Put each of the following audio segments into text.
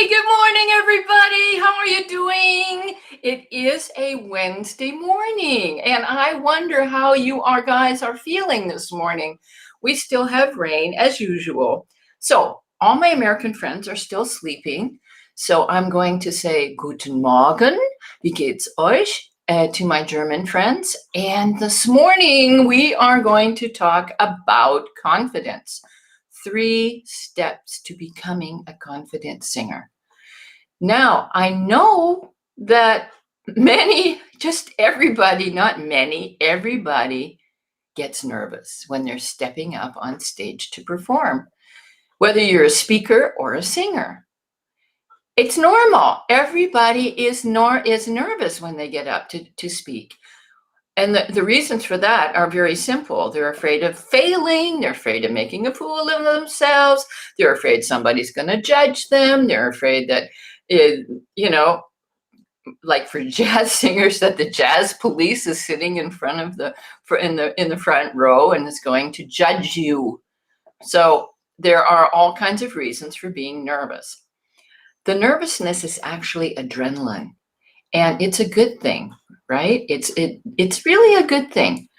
Good morning, everybody. How are you doing? It is a Wednesday morning, and I wonder how you guys are feeling this morning. We still have rain as usual. So all my American friends are still sleeping. So I'm going to say Guten Morgen, wie geht's euch? To my German friends. And this morning we are going to talk about confidence. 3 steps to becoming a confident singer. Now, I know that everybody gets nervous when they're stepping up on stage to perform, whether you're a speaker or a singer. It's normal. Everybody is nervous when they get up to speak. And the reasons for that are very simple. They're afraid of failing. They're afraid of making a fool of themselves. They're afraid somebody's going to judge them. They're afraid that, like for jazz singers, that the jazz police is sitting in front of in the front row and is going to judge you. So there are all kinds of reasons for being nervous. The nervousness is actually adrenaline, and it's a good thing. Right? It's really a good thing.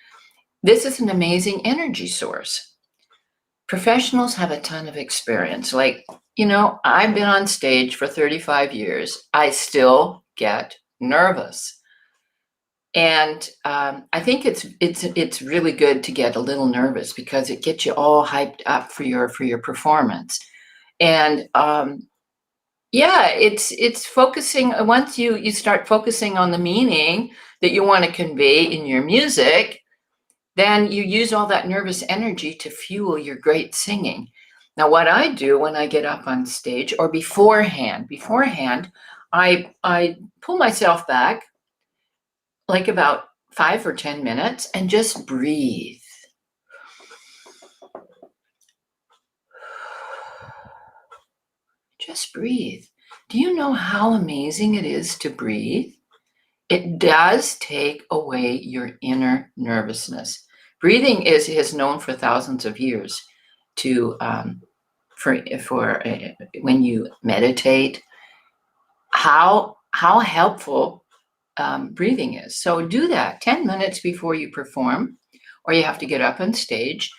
This is an amazing energy source. Professionals have a ton of experience. Like, I've been on stage for 35 years. I still get nervous. And I think it's really good to get a little nervous because it gets you all hyped up for your performance. And it's focusing. Once you start focusing on the meaning that you want to convey in your music, then you use all that nervous energy to fuel your great singing. Now, what I do when I get up on stage or beforehand, I pull myself back like about 5 or 10 minutes and just breathe. Just breathe. Do you know how amazing it is to breathe? It does take away your inner nervousness. Breathing is known for thousands of years for when you meditate. How helpful breathing is. So do that 10 minutes before you perform, or you have to get up on stage.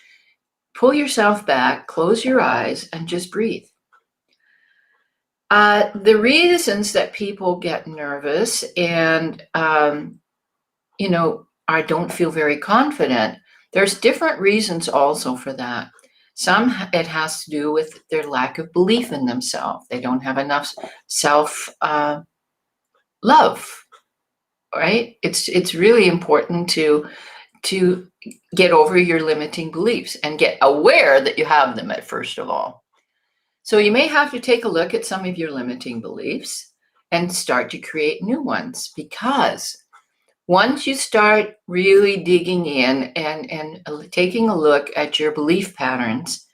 Pull yourself back, close your eyes, and just breathe. The reasons that people get nervous and, I don't feel very confident, there's different reasons also for that. Some, it has to do with their lack of belief in themselves. They don't have enough self-love, right? It's really important to get over your limiting beliefs and get aware that you have them first of all. So you may have to take a look at some of your limiting beliefs and start to create new ones, because once you start really digging in and taking a look at your belief patterns,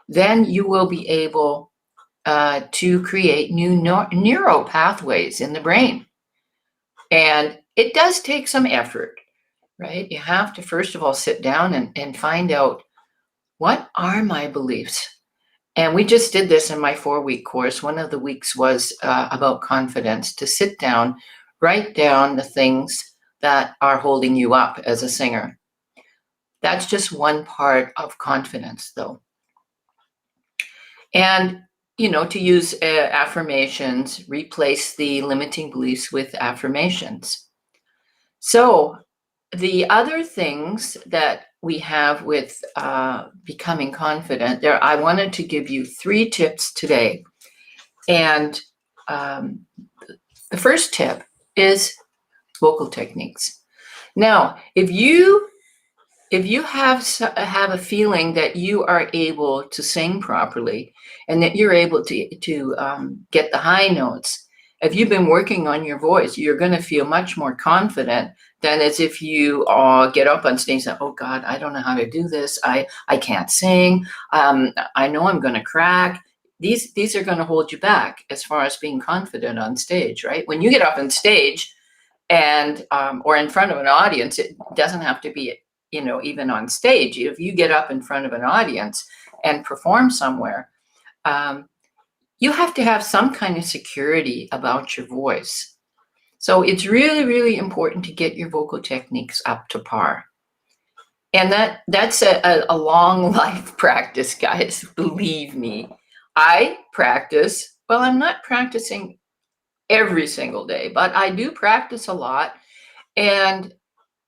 then you will be able to create new neuropathways in the brain. And it does take some effort, right? You have to, first of all, sit down and find out, what are my beliefs? And we just did this in my 4-week course. One of the weeks was about confidence, to sit down, write down the things that are holding you up as a singer. That's just one part of confidence, though. And, to use affirmations, replace the limiting beliefs with affirmations. So the other things that we have with becoming confident, I wanted to give you 3 tips today. And the first tip is vocal techniques. Now, if you have a feeling that you are able to sing properly and that you're able to get the high notes, if you've been working on your voice, you're going to feel much more confident than as if you get up on stage and say, oh God, I don't know how to do this. I can't sing. I know I'm going to crack. These are going to hold you back as far as being confident on stage, right? When you get up on stage and or in front of an audience, it doesn't have to be, even on stage. If you get up in front of an audience and perform somewhere, you have to have some kind of security about your voice. So it's really, really important to get your vocal techniques up to par. And that's a long life practice, guys, believe me. I practice, well, I'm not practicing every single day, but I do practice a lot. And,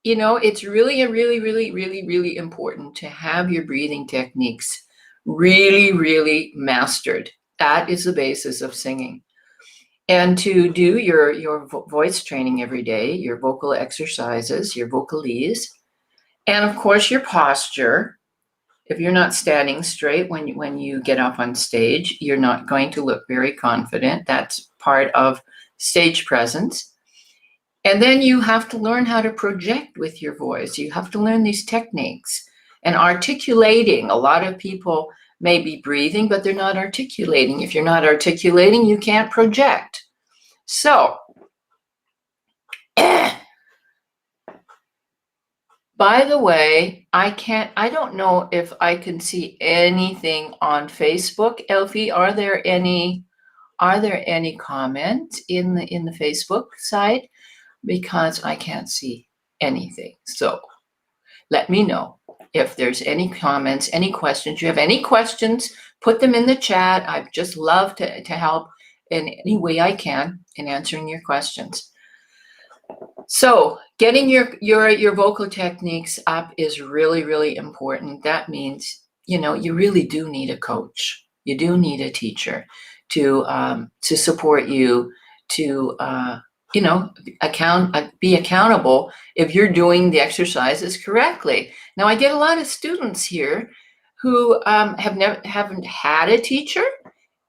it's really, really, really, really, really important to have your breathing techniques really, really mastered. That is the basis of singing. And to do your voice training every day, your vocal exercises, your vocalese, and of course your posture. If you're not standing straight when you get up on stage, you're not going to look very confident. That's part of stage presence. And then you have to learn how to project with your voice. You have to learn these techniques and articulating. A lot of people may be breathing, but they're not articulating. If you're not articulating, you can't project. So, by the way, I don't know if I can see anything on Facebook. Elfie, are there any comments in the Facebook side? Because I can't see anything. So let me know if there's any comments, any questions. You have any questions, put them in the chat. I'd just love to help in any way I can in answering your questions. So getting your vocal techniques up is really, really important. That means, you really do need a coach. You do need a teacher to support you, to be accountable if you're doing the exercises correctly. Now, I get a lot of students here who haven't had a teacher,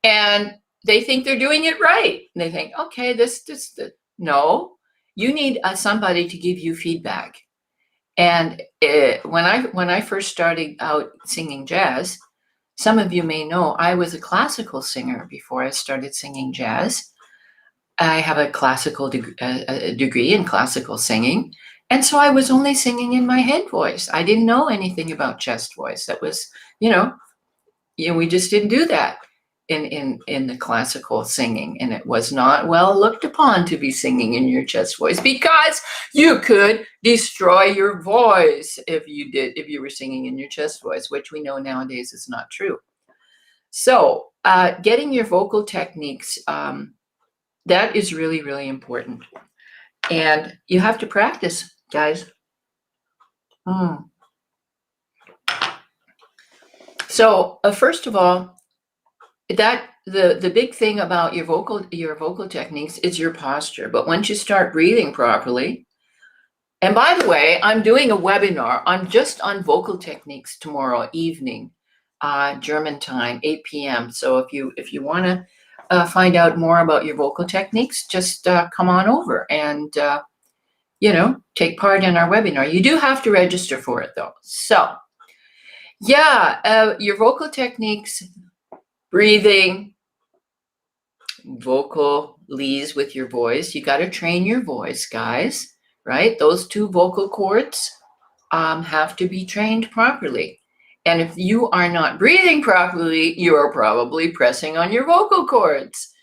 and they think they're doing it right. And they think, okay, no, you need somebody to give you feedback. And when I first started out singing jazz, some of you may know I was a classical singer before I started singing jazz. I have a classical degree in classical singing. And so I was only singing in my head voice. I didn't know anything about chest voice. That was, we just didn't do that in the classical singing. And it was not well looked upon to be singing in your chest voice because you could destroy your voice if you were singing in your chest voice, which we know nowadays is not true. So getting your vocal techniques, that is really, really important. And you have to practice, guys. So first of all, the big thing about your vocal techniques is your posture. But once you start breathing properly, and by the way, I'm doing a webinar just on vocal techniques tomorrow evening, German time, 8 p.m. So if you want to find out more about your vocal techniques, just come on over and, take part in our webinar. You do have to register for it though. So your vocal techniques, breathing, vocalese with your voice. You got to train your voice, guys, right? Those two vocal cords have to be trained properly. And if you are not breathing properly, you are probably pressing on your vocal cords.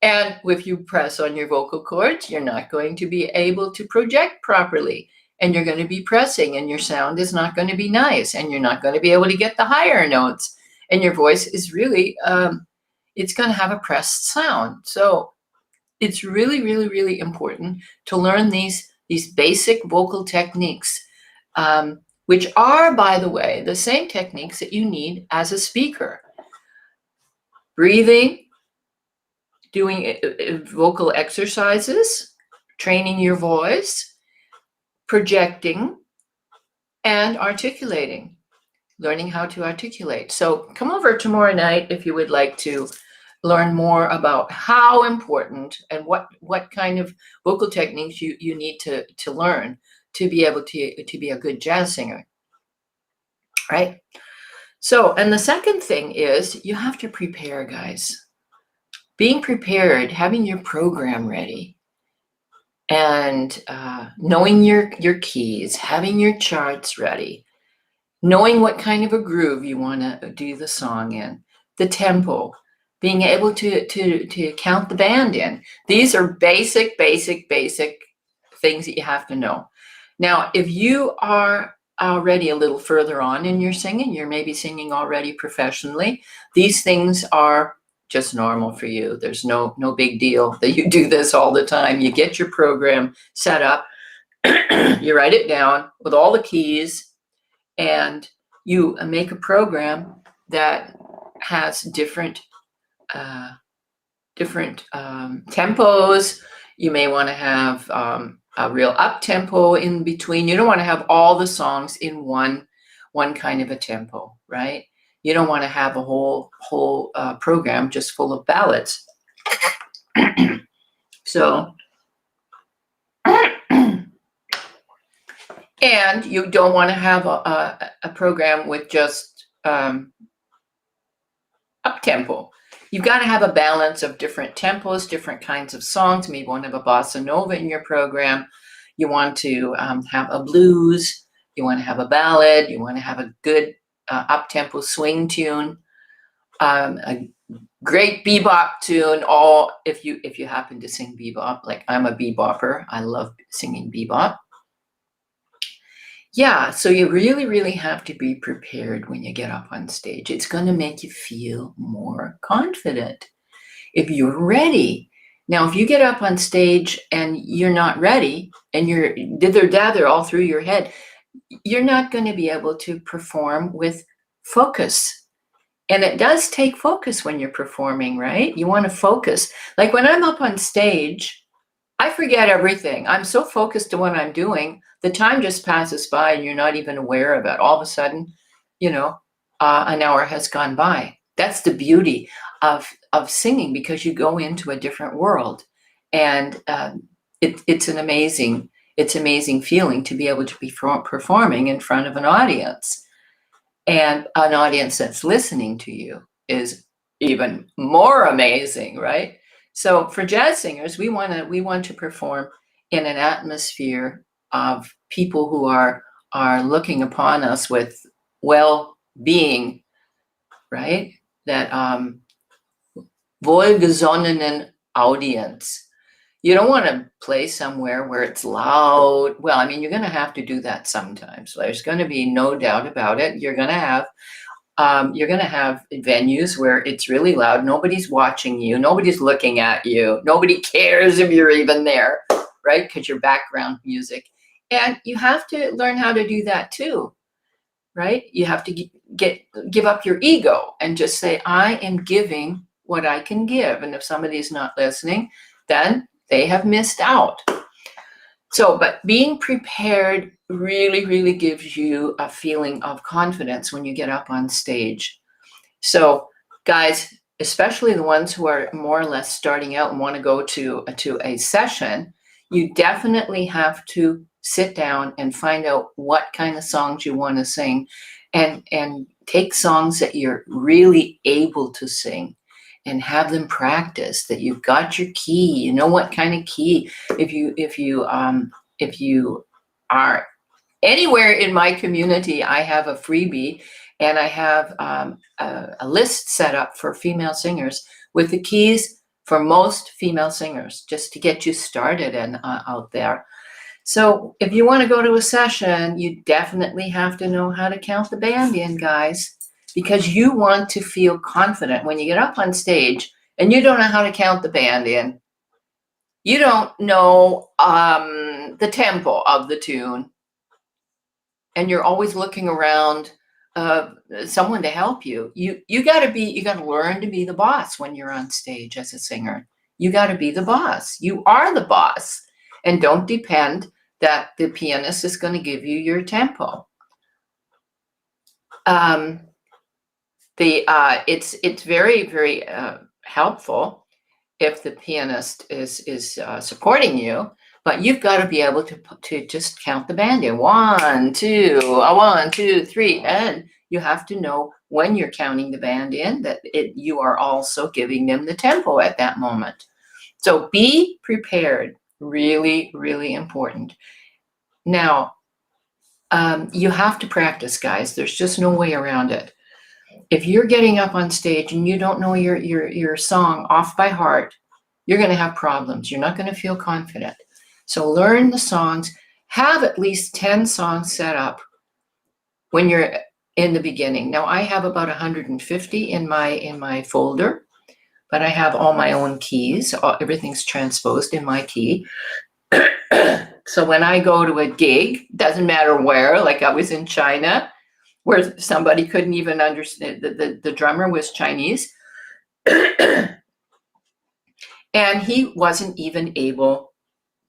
And if you press on your vocal cords, you're not going to be able to project properly. And you're going to be pressing, and your sound is not going to be nice. And you're not going to be able to get the higher notes. And your voice is really, it's going to have a pressed sound. So it's really, really, really important to learn these basic vocal techniques, which are, by the way, the same techniques that you need as a speaker. Breathing, doing vocal exercises, training your voice, projecting, and articulating, learning how to articulate. So come over tomorrow night if you would like to learn more about how important and what kind of vocal techniques you need to learn to be able to be a good jazz singer, right? So, and the second thing is you have to prepare, guys. Being prepared, having your program ready, and knowing your keys, having your charts ready, knowing what kind of a groove you want to do the song in, the tempo, being able to count the band in. These are basic things that you have to know. Now, if you are already a little further on in your singing, you're maybe singing already professionally, these things are just normal for you. There's no big deal that you do this all the time. You get your program set up, you write it down with all the keys, and you make a program that has different tempos. You may want to have a real up tempo in between. You don't want to have all the songs in one kind of a tempo, right? You don't want to have a whole program just full of ballads. So, and you don't want to have a program with just up tempo. You've got to have a balance of different tempos, different kinds of songs. Maybe you want to have a bossa nova in your program. You want to have a blues. You want to have a ballad. You want to have a good up-tempo swing tune, a great bebop tune. All if you happen to sing bebop, like I'm a bebopper. I love singing bebop. Yeah, so you really have to be prepared when you get up on stage. It's going to make you feel more confident if you're ready. Now, if you get up on stage and you're not ready and you're dither-dather all through your head, you're not going to be able to perform with focus. And it does take focus when you're performing, right? You want to focus. Like when I'm up on stage, I forget everything. I'm so focused on what I'm doing, the time just passes by and you're not even aware of it. All of a sudden, an hour has gone by. That's the beauty of singing, because you go into a different world, and it's an amazing feeling to be able to be performing in front of an audience, and an audience that's listening to you is even more amazing, right? So for jazz singers, we want to perform in an atmosphere of people who are looking upon us with well-being, right? That wohlgesonnenen Audience. You don't want to play somewhere where it's loud. Well, I mean, you're going to have to do that sometimes. There's going to be no doubt about it. You're going to have venues where it's really loud. Nobody's watching you. Nobody's looking at you. Nobody cares if you're even there, right? Because you're background music. And you have to learn how to do that too, right? You have to give up your ego and just say, I am giving what I can give. And if somebody's not listening, then they have missed out. So, but being prepared really gives you a feeling of confidence when you get up on stage. So, guys, especially the ones who are more or less starting out and want to go to a session, you definitely have to sit down and find out what kind of songs you want to sing, and take songs that you're really able to sing and have them practice, that you've got your key, you know what kind of key. If you are anywhere in my community, I have a freebie, and I have a list set up for female singers with the keys for most female singers, just to get you started and out there. So if you want to go to a session, you definitely have to know how to count the band in, guys, because you want to feel confident when you get up on stage and you don't know how to count the band in. You don't know the tempo of the tune, and you're always looking around someone to help you. You got to learn to be the boss when you're on stage as a singer. You got to be the boss. You are the boss, and don't depend that the pianist is going to give you your tempo. It's very helpful if the pianist is supporting you, but you've got to be able to just count the band in 1, 2, 1, 2, 3, and you have to know when you're counting the band in that you are also giving them the tempo at that moment. So be prepared. Really important. Now, you have to practice, guys. There's just no way around it. if you're getting up on stage and you don't know your song off by heart, you're going to have problems. You're not going to feel confident. So learn the songs. Have at least 10 songs set up when you're in the beginning. Now I have about 150 in my folder, but I have all my own keys. Everything's transposed in my key. So when I go to a gig, doesn't matter where, like I was in China, where somebody couldn't even understand, the drummer was Chinese, and he wasn't even able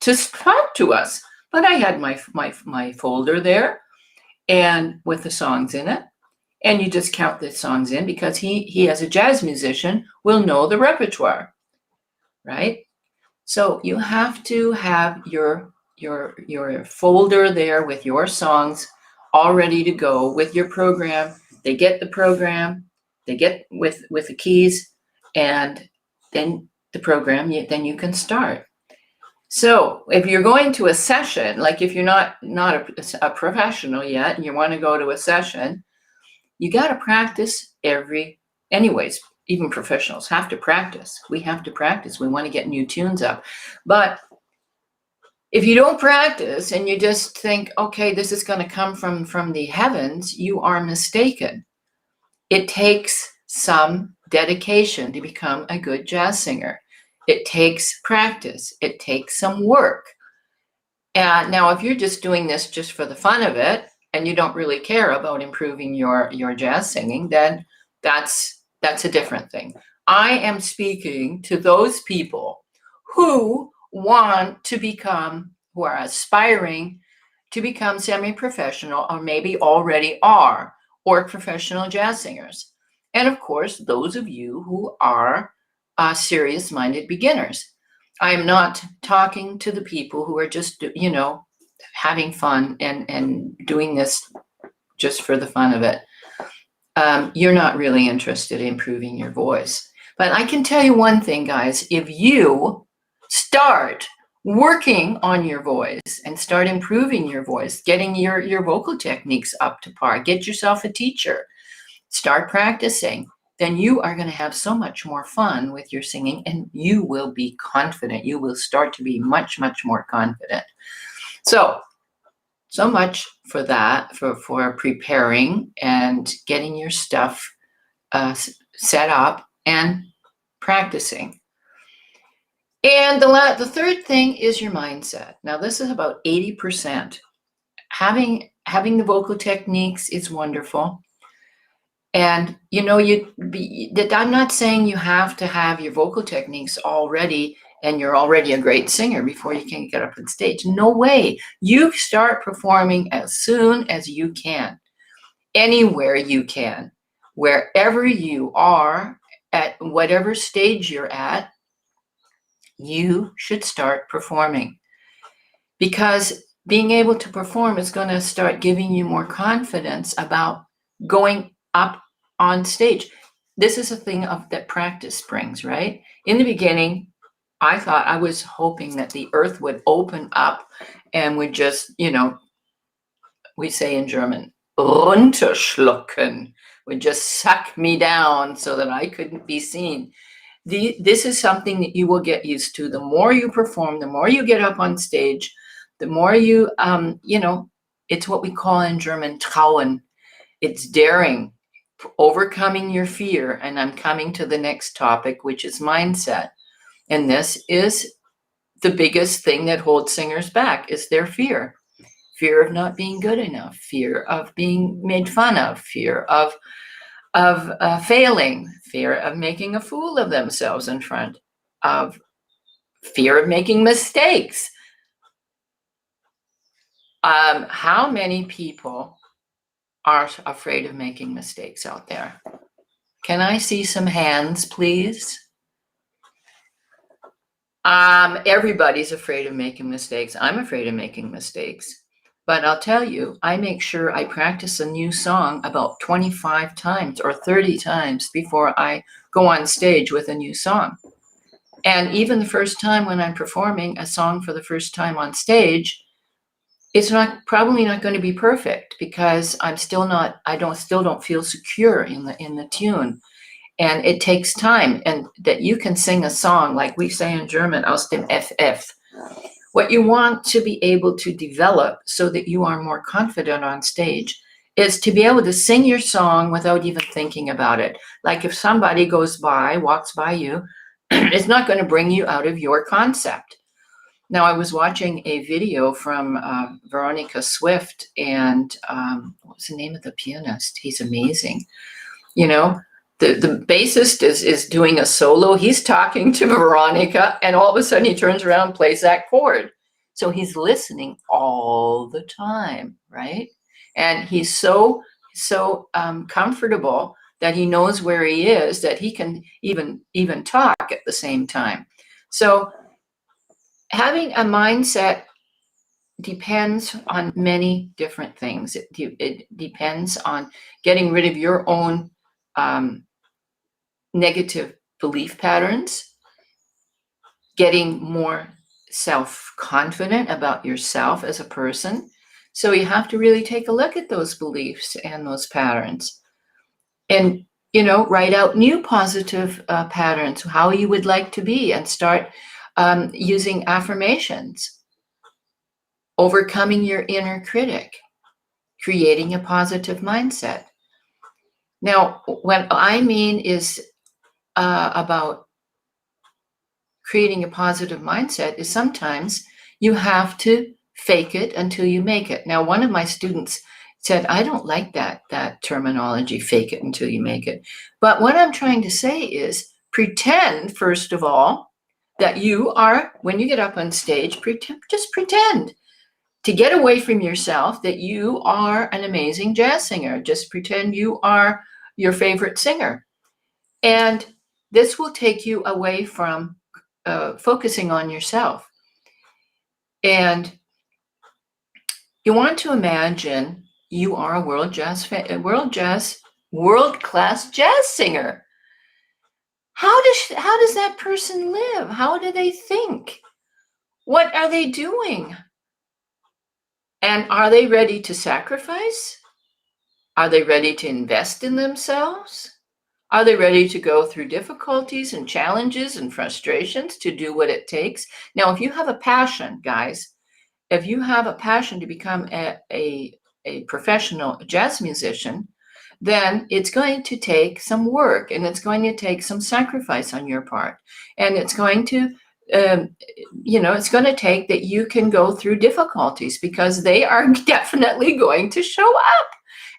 to talk to us. But I had my folder there, and with the songs in it, and you just count the songs in, because he as a jazz musician will know the repertoire, right? So you have to have your folder there with your songs all ready to go with your program. They get the program, they get with the keys, and then the program, then you can start. So if you're going to a session, like if you're not a professional yet and you want to go to a session, you got to practice anyways, even professionals have to practice. We have to practice. We want to get new tunes up. But if you don't practice and you just think, okay, this is going to come from the heavens, you are mistaken. It takes some dedication to become a good jazz singer. It takes practice. It takes some work. And now, if you're just doing this just for the fun of it, and you don't really care about improving your jazz singing, then that's a different thing. I am speaking to those people who want to who are aspiring to become semi-professional, or maybe already are, or professional jazz singers. And of course, those of you who are serious-minded beginners. I am not talking to the people who are just, having fun and doing this just for the fun of it. You're not really interested in improving your voice. But I can tell you one thing, guys. If you start working on your voice and start improving your voice, getting your vocal techniques up to par, get yourself a teacher, start practicing, then you are going to have so much more fun with your singing, and you will be confident. You will start to be much, much more confident. So much for that, for preparing and getting your stuff set up and practicing. And the third thing is your mindset. Now, this is about 80%. Having the vocal techniques is wonderful. And, I'm not saying you have to have your vocal techniques all ready and you're already a great singer before you can get up on stage. No way. You start performing as soon as you can, anywhere you can, wherever you are, at whatever stage you're at, you should start performing. Because being able to perform is going to start giving you more confidence about going up on stage. This is a thing that practice brings, right? In the beginning, I was hoping that the earth would open up and would just, we say in German, runterschlucken, would just suck me down so that I couldn't be seen. This is something that you will get used to. The more you perform, the more you get up on stage, the more you, it's what we call in German trauen. It's daring, overcoming your fear. And I'm coming to the next topic, which is mindset. And this is the biggest thing that holds singers back, is their fear. Fear of not being good enough, fear of being made fun of, fear of failing, fear of making a fool of themselves in front of, fear of making mistakes. How many people are afraid of making mistakes out there? Can I see some hands, please? Everybody's afraid of making mistakes. I'm afraid of making mistakes. But I'll tell you, I make sure I practice a new song about 25 times or 30 times before I go on stage with a new song. And even the first time when I'm performing a song for the first time on stage, it's probably not going to be perfect because I still don't feel secure in the tune. And it takes time, and that you can sing a song like we say in German, aus dem FF. What you want to be able to develop so that you are more confident on stage is to be able to sing your song without even thinking about it. Like if somebody walks by you, it's not going to bring you out of your concept. Now, I was watching a video from Veronica Swift, and what was the name of the pianist? He's amazing. You know, the bassist is doing a solo. He's talking to Veronica, and all of a sudden he turns around and plays that chord. So he's listening all the time, right? And he's so comfortable that he knows where he is, that he can even talk at the same time. So having a mindset depends on many different things. It depends on getting rid of your own negative belief patterns, getting more self-confident about yourself as a person. So you have to really take a look at those beliefs and those patterns, and write out new positive patterns, how you would like to be, and start using affirmations, overcoming your inner critic, creating a positive mindset. Now, what I mean is about creating a positive mindset is sometimes you have to fake it until you make it. Now, one of my students said, I don't like that terminology, fake it until you make it. But what I'm trying to say is pretend, first of all, that you are, when you get up on stage, just pretend to get away from yourself that you are an amazing jazz singer. Just pretend you are your favorite singer. And this will take you away from focusing on yourself. And you want to imagine you are a world-class jazz singer. How does that person live? How do they think? What are they doing? And are they ready to sacrifice? Are they ready to invest in themselves? Are they ready to go through difficulties and challenges and frustrations to do what it takes? Now, if you have a passion, guys, if you have a passion to become a professional jazz musician, then it's going to take some work, and it's going to take some sacrifice on your part. And it's going to, it's going to take that you can go through difficulties, because they are definitely going to show up.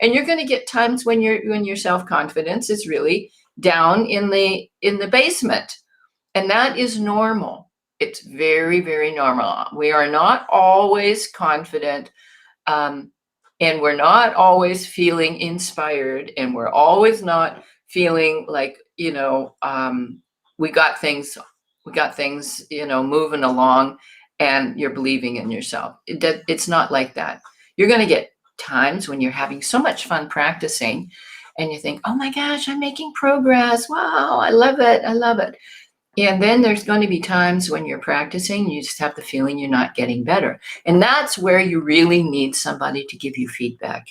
And you're going to get times when your self-confidence is really down in the basement. And that is normal. It's very, very normal. We are not always confident, and we're not always feeling inspired, and we're always not feeling like, we got things, moving along, and you're believing in yourself. It's not like that. You're going to get times when you're having so much fun practicing, and you think, oh my gosh, I'm making progress. Wow, I love it. I love it. And then there's going to be times when you're practicing, you just have the feeling you're not getting better. And that's where you really need somebody to give you feedback.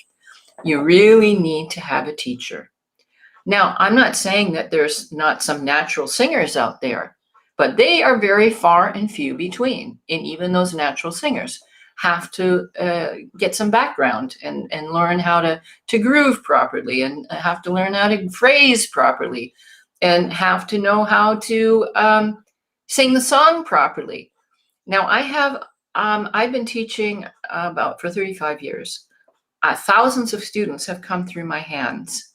You really need to have a teacher. Now, I'm not saying that there's not some natural singers out there, but they are very far and few between. And even those natural singers have to get some background and learn how to groove properly, and have to learn how to phrase properly, and have to know how to sing the song properly. Now, I've been teaching for 35 years. Thousands of students have come through my hands.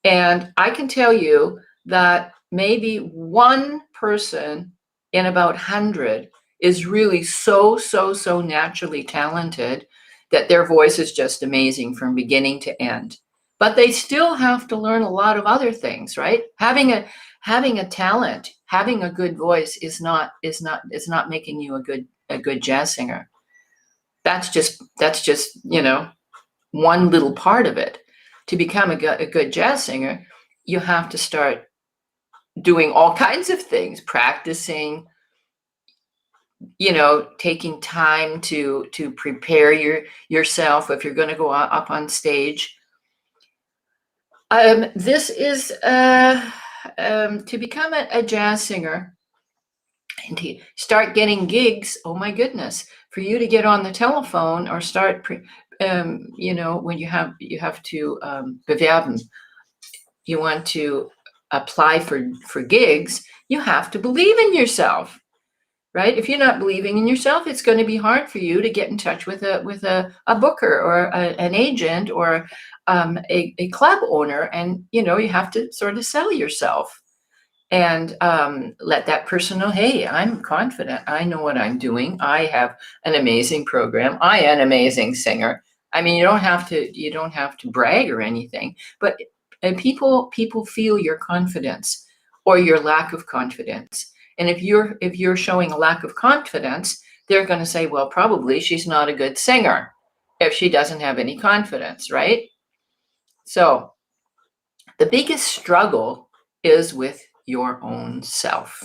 And I can tell you that maybe one person in about 100 is really so naturally talented that their voice is just amazing from beginning to end. But they still have to learn a lot of other things, right? Having a talent, having a good voice is not making you a good jazz singer. That's just one little part of it. To become a good jazz singer, you have to start doing all kinds of things, practicing, taking time to prepare yourself if you're going to go up on stage. This is to become a jazz singer and to start getting gigs. Oh my goodness! For you to get on the telephone or start, when you have to bewerben, you want to apply for gigs. You have to believe in yourself. Right? If you're not believing in yourself, it's going to be hard for you to get in touch with a booker or an agent or a club owner. And, you have to sort of sell yourself and let that person know, hey, I'm confident. I know what I'm doing. I have an amazing program. I am an amazing singer. I mean, you don't have to brag or anything, but people feel your confidence or your lack of confidence. And if you're showing a lack of confidence, they're going to say, well, probably she's not a good singer if she doesn't have any confidence, right? So the biggest struggle is with your own self.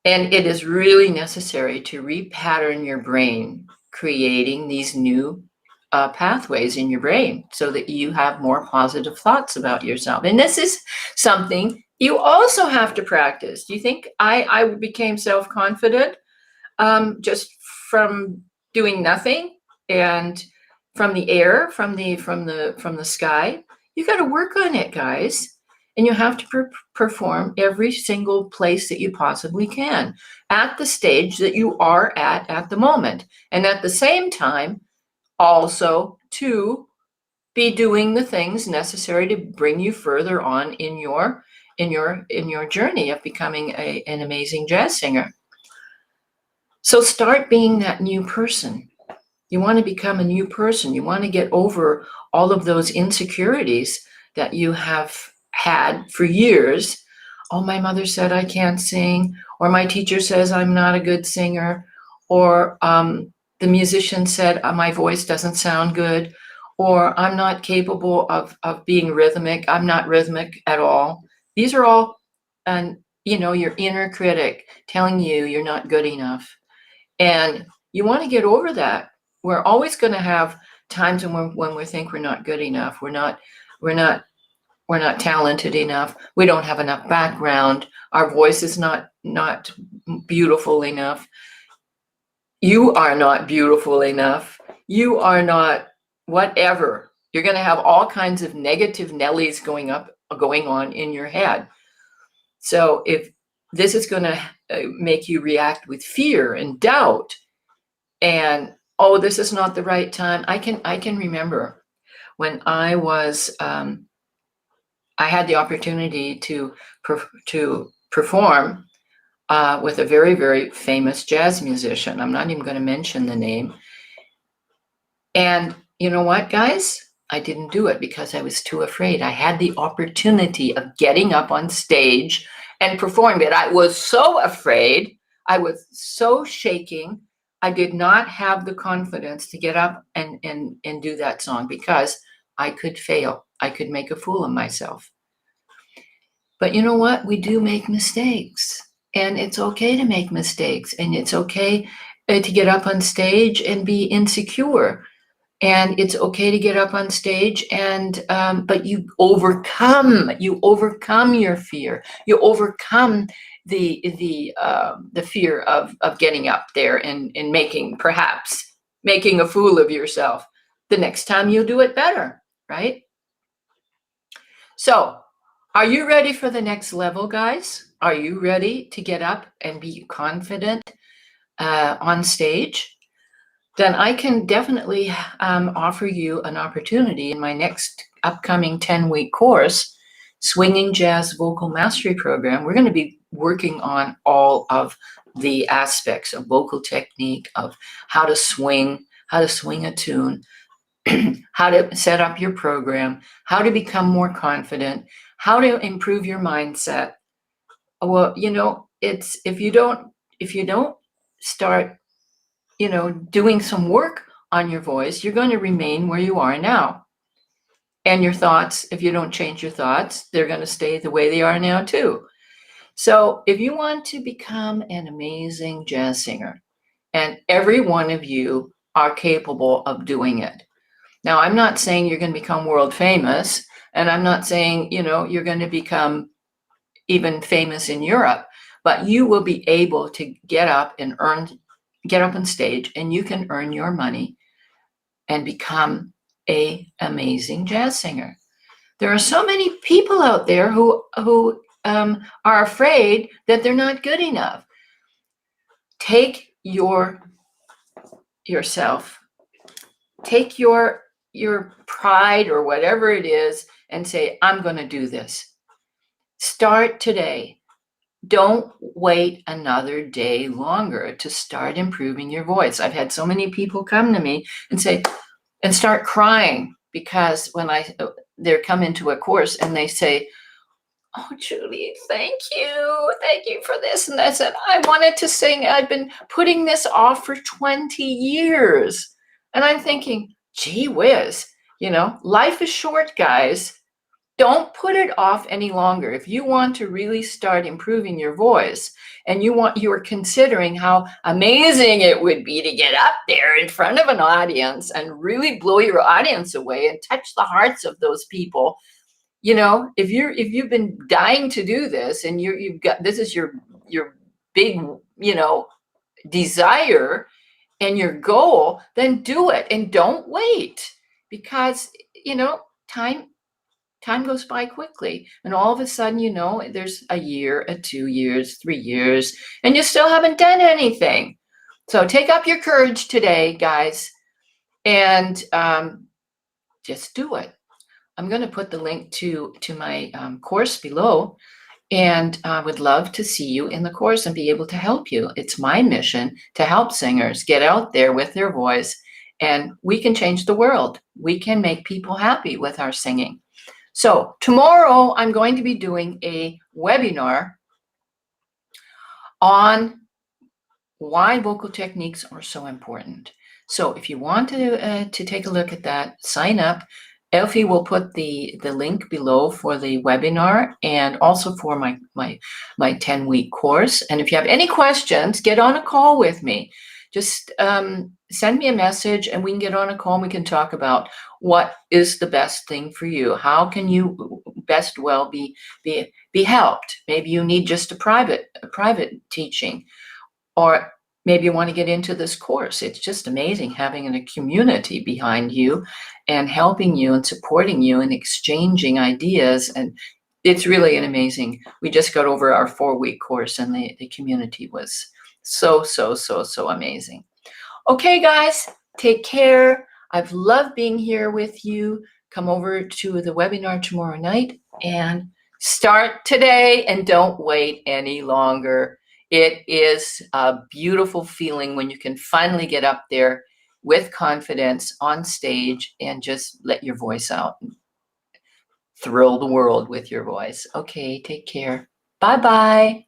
And it is really necessary to repattern your brain, creating these new pathways in your brain so that you have more positive thoughts about yourself. And this is something you also have to practice. Do you think I became self-confident just from doing nothing and from the air, from the sky? You got to work on it, guys. And you have to perform every single place that you possibly can at the stage that you are at the moment. And at the same time, also to be doing the things necessary to bring you further on in your journey of becoming an amazing jazz singer. So start being that new person. You want to become a new person. You want to get over all of those insecurities that you have had for years. Oh, my mother said I can't sing, or my teacher says I'm not a good singer, or the musician said my voice doesn't sound good, or I'm not capable of being rhythmic. I'm not rhythmic at all. These are all, your inner critic telling you you're not good enough. And you want to get over that. We're always going to have times when we think we're not good enough. We're not talented enough. We don't have enough background. Our voice is not beautiful enough. You are not beautiful enough. You are not whatever. You're going to have all kinds of negative Nellies going on in your head. So if this is going to make you react with fear and doubt, and this is not the right time. I can remember when I was I had the opportunity to perform with a very, very famous jazz musician. I'm not even going to mention the name. And you know what, guys? I didn't do it because I was too afraid. I had the opportunity of getting up on stage and performing, but I was so afraid. I was so shaking. I did not have the confidence to get up and do that song because I could fail. I could make a fool of myself. But you know what? We do make mistakes, and it's okay to make mistakes, and it's okay to get up on stage and be insecure. And it's okay to get up on stage and but you overcome your fear. You overcome the fear of getting up there and perhaps making a fool of yourself. The next time you'll do it better, right? So, are you ready for the next level, guys? Are you ready to get up and be confident on stage? Then I can definitely offer you an opportunity in my next upcoming 10-week course, Swinging Jazz Vocal Mastery Program. We're going to be working on all of the aspects of vocal technique, of how to swing a tune, how to set up your program, how to become more confident, how to improve your mindset. Well, it's if you don't start doing some work on your voice, you're going to remain where you are now. And your thoughts, if you don't change your thoughts, they're going to stay the way they are now too. So if you want to become an amazing jazz singer, and every one of you are capable of doing it. Now, I'm not saying you're going to become world famous, and I'm not saying, you're going to become even famous in Europe, but you will be able to get up on stage, and you can earn your money and become an amazing jazz singer. There are so many people out there who are afraid that they're not good enough. Take yourself, take your pride or whatever it is, and say, I'm going to do this. Start today. Don't wait another day longer to start improving your voice. I've had so many people come to me and say, and start crying because when they're come into a course and they say, oh, Julie, thank you for this. And I said, I wanted to sing. I've been putting this off for 20 years. And I'm thinking, gee whiz, life is short, guys. Don't put it off any longer. If you want to really start improving your voice and you are considering how amazing it would be to get up there in front of an audience and really blow your audience away and touch the hearts of those people, if you've been dying to do this and you've got, this is your big, desire and your goal, then do it and don't wait, because, time goes by quickly, and all of a sudden, there's a year, 2 years, 3 years, and you still haven't done anything. So take up your courage today, guys, and just do it. I'm going to put the link to my course below, and I would love to see you in the course and be able to help you. It's my mission to help singers get out there with their voice, and we can change the world. We can make people happy with our singing. So tomorrow I'm going to be doing a webinar on why vocal techniques are so important. So if you want to take a look at that, sign up. Elfie will put the link below for the webinar and also for my 10-week course. And if you have any questions, get on a call with me. Just send me a message and we can get on a call and we can talk about what is the best thing for you. How can you best be helped? Maybe you need just a private teaching, or maybe you want to get into this course. It's just amazing having a community behind you and helping you and supporting you and exchanging ideas. And it's really an amazing, we just got over our 4-week course and the community was so amazing. Okay, guys, take care. I've loved being here with you. Come over to the webinar tomorrow night and start today and don't wait any longer. It is a beautiful feeling when you can finally get up there with confidence on stage and just let your voice out and thrill the world with your voice. Okay, take care. Bye-bye.